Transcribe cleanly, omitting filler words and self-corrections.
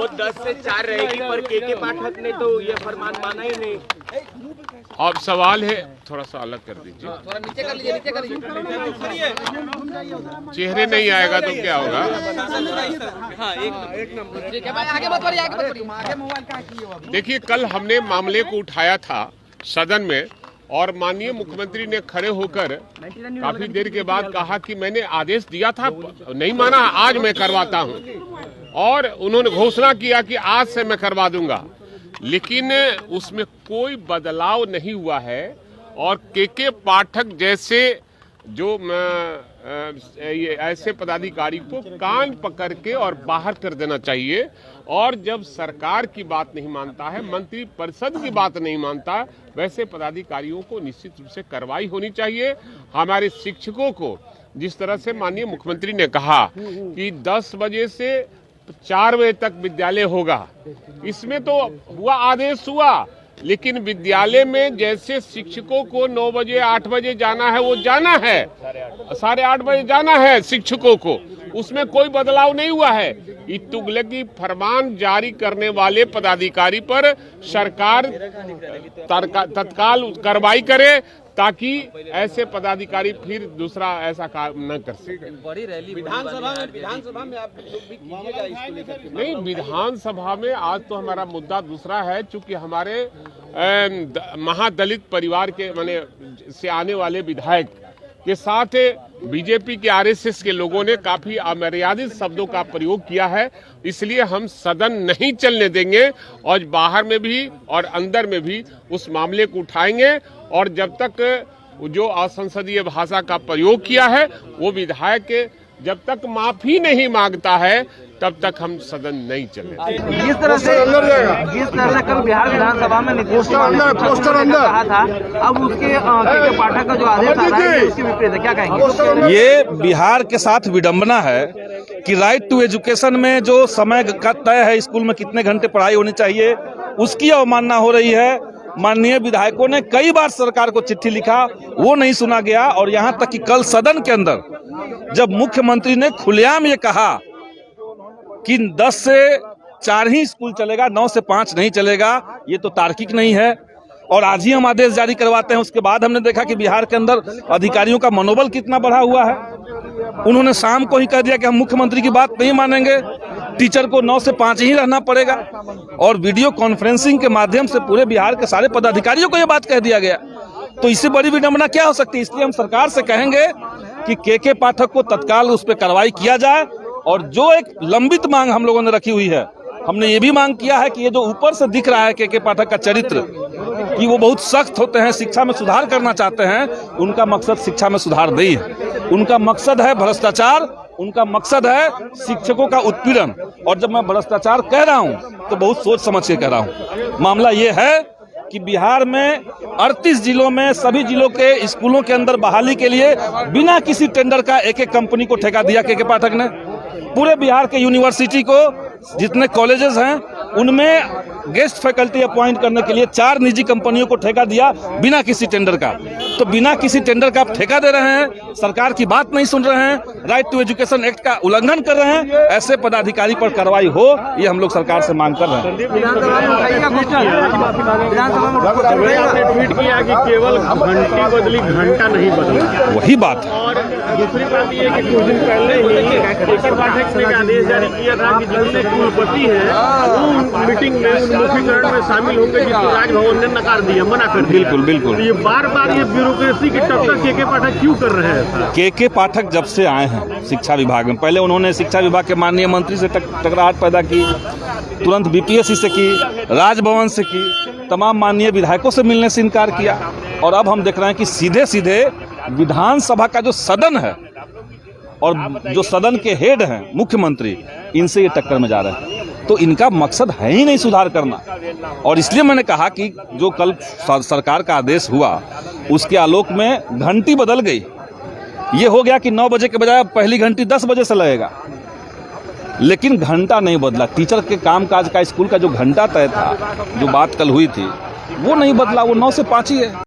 वो 10 से 4 रहेगी, पर के पाठक ने तो ये फरमान माना ही नहीं। अब सवाल है, थोड़ा सा अलग कर दीजिए, थोड़ा नीचे कर लीजिए, नीचे कर लीजिए। चेहरे नहीं आएगा तो क्या होगा। ठीक है भाई, आगे मत बढ़िए, आगे मत बढ़िए। आगे मोबाइल कहाँ की है? देखिए, कल हमने मामले को उठाया था सदन में और माननीय मुख्यमंत्री ने खड़े होकर काफी देर के बाद कहा कि मैंने आदेश दिया था, नहीं माना, आज मैं करवाता हूं। और उन्होंने घोषणा किया कि आज से मैं करवा दूंगा, लेकिन उसमें कोई बदलाव नहीं हुआ है। और के पाठक जैसे जो ये ऐसे पदाधिकारी को कान पकड़ के और बाहर कर देना चाहिए। और जब सरकार की बात नहीं मानता है, मंत्री परिषद की बात नहीं मानता, वैसे पदाधिकारियों को निश्चित रूप से कार्रवाई होनी चाहिए। हमारे शिक्षकों को जिस तरह से माननीय मुख्यमंत्री ने कहा कि 10 बजे से 4 बजे तक विद्यालय होगा, इसमें तो हुआ, आदेश हुआ, लेकिन विद्यालय में जैसे शिक्षकों को 9 बजे 8 बजे जाना है, वो जाना है, 8:30 बजे जाना है शिक्षकों को, उसमें कोई बदलाव नहीं हुआ है। ये तुगलकी फरमान जारी करने वाले पदाधिकारी पर सरकार तत्काल कार्रवाई करे, ताकि ऐसे पदाधिकारी फिर दूसरा ऐसा काम न कर सके। बड़ी रैली विधानसभा में आप लोग भी कीजिएगा इसको लेकर के। नहीं, विधानसभा में आज तो हमारा मुद्दा दूसरा है, चूंकि हमारे महादलित परिवार के माने से आने वाले विधायक के साथ बीजेपी के आरएसएस के लोगों ने काफी अमर्यादित शब्दों का प्रयोग किया है, इसलिए हम सदन नहीं चलने देंगे और बाहर में भी और अंदर में भी उस मामले को उठाएंगे। और जब तक जो असंसदीय भाषा का प्रयोग किया है वो विधायक जब तक माफी नहीं मांगता है तब तक हम सदन नहीं चले। जिस तरह से कल बिहार विधानसभा में नीतीश कुमार ने कहा था, अब उसके पाठक का जो आदेश आ रहा है उसके विपरीत है, क्या कहेंगे? ये बिहार के साथ विडंबना है कि राइट टू एजुकेशन में जो समय का तय है, स्कूल में कितने घंटे पढ़ाई होनी चाहिए, उसकी अवमानना हो रही है। माननीय विधायकों ने कई बार सरकार को चिट्ठी लिखा, वो नहीं सुना गया। और यहाँ तक कि कल सदन के अंदर जब मुख्यमंत्री ने खुलेआम ये कहा कि 10 से 4 ही स्कूल चलेगा, 9 से 5 नहीं चलेगा, ये तो तार्किक नहीं है। और आज ही हम आदेश जारी करवाते हैं, उसके बाद हमने देखा कि बिहार के अंदर अधिकारियों का मनोबल कितना बढ़ा हुआ है। उन्होंने शाम को ही कह दिया कि हम मुख्यमंत्री की बात नहीं मानेंगे, टीचर को 9 से 5 ही रहना पड़ेगा। और वीडियो कॉन्फ्रेंसिंग के माध्यम से पूरे बिहार के सारे पदाधिकारियों को यह बात कह दिया गया। तो इससे बड़ी विडंबना क्या हो सकती है? इसलिए हम सरकार से कहेंगे कि के पाठक को तत्काल उस पर कार्रवाई किया जाए। और जो एक लंबित मांग हम लोगों ने रखी हुई है, हमने ये भी मांग किया है कि ये जो ऊपर से दिख रहा है के पाठक का चरित्र कि वो बहुत सख्त होते हैं, शिक्षा में सुधार करना चाहते हैं, उनका मकसद शिक्षा में सुधार नहीं है। उनका मकसद है भ्रष्टाचार, उनका मकसद है शिक्षकों का उत्पीड़न। और जब मैं भ्रष्टाचार कह रहा हूं तो बहुत सोच समझ के कह रहा हूं। मामला ये है कि बिहार में 38 जिलों में सभी जिलों के स्कूलों के अंदर बहाली के लिए बिना किसी टेंडर का एक कंपनी को ठेका दिया के पाठक ने। पूरे बिहार के यूनिवर्सिटी को, जितने कॉलेजेस हैं, उनमें गेस्ट फैकल्टी अपॉइंट करने के लिए 4 निजी कंपनियों को ठेका दिया बिना किसी टेंडर का। तो बिना किसी टेंडर का आप ठेका दे रहे हैं, सरकार की बात नहीं सुन रहे हैं, राइट टू एजुकेशन एक्ट का उल्लंघन कर रहे हैं। ऐसे पदाधिकारी पर कार्रवाई हो, ये हम लोग सरकार से मांग कर रहे हैं। ट्वीट किया कि केवल घंटी बदली, घंटा नहीं बदला। वही बात है। और दूसरी बात यह है कि कुछ दिन पहले ही के पाठक ने आदेश जारी किया था कि जितने कुलपति हैं वो मीटिंग में उन्मुखीकरण में शामिल होंगे, जिसको राजभवन ने नकार दिया, मना कर दिया। बिल्कुल बिल्कुल। ये बार बार ये ब्यूरोक्रेसी की टक्कर के पाठक क्यों कर रहे हैं? के पाठक जब से आए हैं शिक्षा विभाग में, पहले उन्होंने शिक्षा विभाग के माननीय मंत्री से टकराहट पैदा की, तुरंत बीपीएससी से की, राजभवन से की, तमाम माननीय विधायकों से मिलने से इनकार किया। और अब हम देख रहे हैं कि सीधे सीधे विधानसभा का जो सदन है और जो सदन के हेड हैं मुख्यमंत्री, इनसे ये टक्कर में जा रहे हैं। तो इनका मकसद है ही नहीं सुधार करना। और इसलिए मैंने कहा कि जो कल सरकार का आदेश हुआ उसके आलोक में घंटी बदल गई। ये हो गया कि 9 बजे के बजाय पहली घंटी 10 बजे से लगेगा, लेकिन घंटा नहीं बदला। टीचर के कामकाज का, स्कूल का जो घंटा तय था, जो बात कल हुई थी, वो नहीं बदला, वो 9 से 5 ही है।